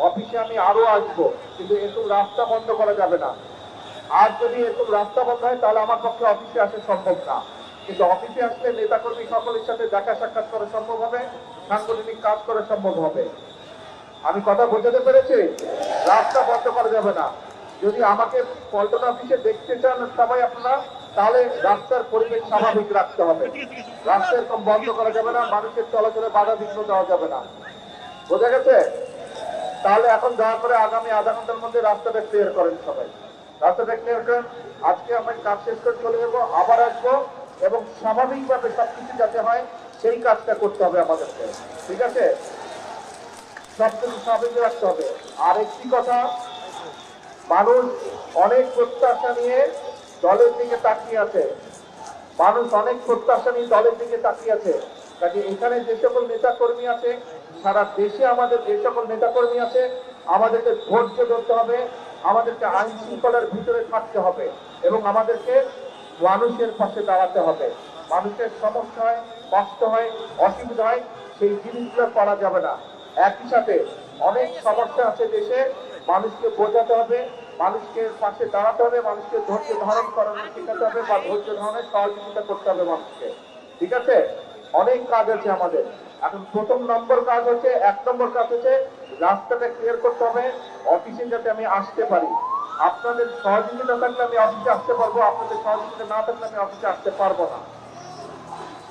অফিসে আমি আরো আসবো, কিন্তু এরকম রাস্তা বন্ধ করা যাবে না। আর যদি এরকম রাস্তা বন্ধ হয় তাহলে আমার পক্ষে অফিসে আসা সম্ভব না। কিন্তু অফিসে আসলে নেতাকর্মী সকলের সাথে দেখা সাক্ষাৎ করা সম্ভব হবে, সাংগঠনিক কাজ করা সম্ভব হবে। আমি কথা বোঝাতে পেরেছি? রাস্তা বন্ধ করা যাবে না। যদি আমাকে পল্টন অফিসে দেখতে চান সবাই আপনারা, তাহলে রাস্তার পরিবেশ স্বাভাবিক রাখতে হবে। রাস্তা এরকম বন্ধ করা যাবে না, মানুষের চলাচলে বাধা বিঘ্ন দেওয়া যাবে না। বোঝা গেছে? তাহলে এখন দয়া করে আগামী আধা ঘন্টার মধ্যে রাস্তাটা ক্লিয়ার করেন সবাই। রাস্তাটা ক্লিয়ার করেন। আজকে আমরা কাজ শেষ করে চলে যাবো, আবার আসবো, এবং স্বাভাবিকভাবে সবকিছু যাতে হয় সেই কাজটা করতে হবে আমাদেরকে। ঠিক আছে? সবকিছু স্বাভাবিক রাখতে হবে। আর একটি কথা, মানুষ অনেক প্রত্যাশা নিয়ে দলের দিকে তাকিয়ে আছে। মানুষ অনেক প্রত্যাশা নিয়ে দলের দিকে তাকিয়ে আছে। কাজে এখানে যে সকল নেতা কর্মী আছে, সারা দেশে আমাদের যে সকল নেতা কর্মী আছে, আমাদেরকে ধৈর্য ধরতে হবে, আমাদেরকে আইন শৃঙ্খলার ভিতরে থাকতে হবে, এবং আমাদেরকে মানুষের পাশে দাঁড়াতে হবে। মানুষের সমস্যা হয়, কষ্ট হয়, অসুবিধা হয়, সেই জিনিসগুলো করা যাবে না। একই সাথে অনেক সমস্যা আছে দেশে, মানুষকে বোঝাতে হবে, মানুষকে পাশে দাঁড়াতে হবে, মানুষকে ধৈর্য ধারণ করানো শেখাতে হবে, বা ধৈর্য ধারণের সহযোগিতা করতে হবে মানুষকে। ঠিক আছে? অনেক কাজ আছে আমাদের। এখন প্রথম নম্বর কাজ হচ্ছে, 1 নম্বর কাজ হচ্ছে রাস্তাটা ক্লিয়ার করতে হবে, অফিসে যাতে আমি আসতে পারি। আপনাদের সহযোগিতা থাকলে আমি অফিসে আসতে পারবো, আপনাদের সহযোগিতা না থাকলে আমি অফিসে আসতে পারবো না।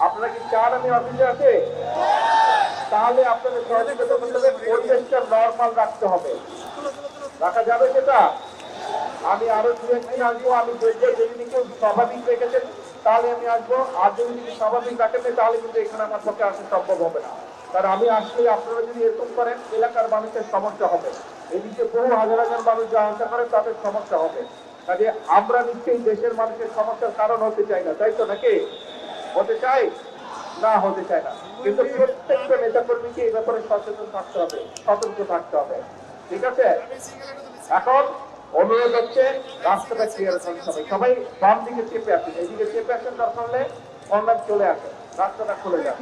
আপনারা কি চান আমি অফিসে আসি? তাহলে আপনাদের সহযোগিতা করতে হবে, পরিবেশটা নর্মাল রাখতে হবে। রাখা যাবে সেটা? আমি আরো 2-1 দিন আসবো। আমি যদি কেউ স্বাভাবিক রেখেছেন তাহলে আমি আসবো, আর যদি স্বাভাবিক রাখেন তাহলে কিন্তু এখানে আমার পক্ষে আসা সম্ভব হবে না। কারণ আমি আসলে আপনারা যদি এরকম করেন, এলাকার মানুষের সমস্যা হবে। এদিকে বহু হাজার হাজার মানুষ যা আশা করে তাদের সমস্যা হবে। কাজে আমরা নিশ্চয়ই দেশের মানুষের সমস্যার কারণ হতে চাই না, তাই তো? নাকি হতে চাই? না, হতে চায় না। কিন্তু প্রত্যেকটা নেতা কর্মীকে এই ব্যাপারে সচেতন থাকতে হবে, সতর্ক থাকতে হবে। ঠিক আছে? এখন অনুরোধ হচ্ছে রাস্তাটা ক্লিয়ার করেন সবাই। সবাই বাম দিকে চেপে আসেন, এইদিকে চেপে আসেন, দরকার হলে কর্নার চলে আসেন, রাস্তাটা খুলে যান।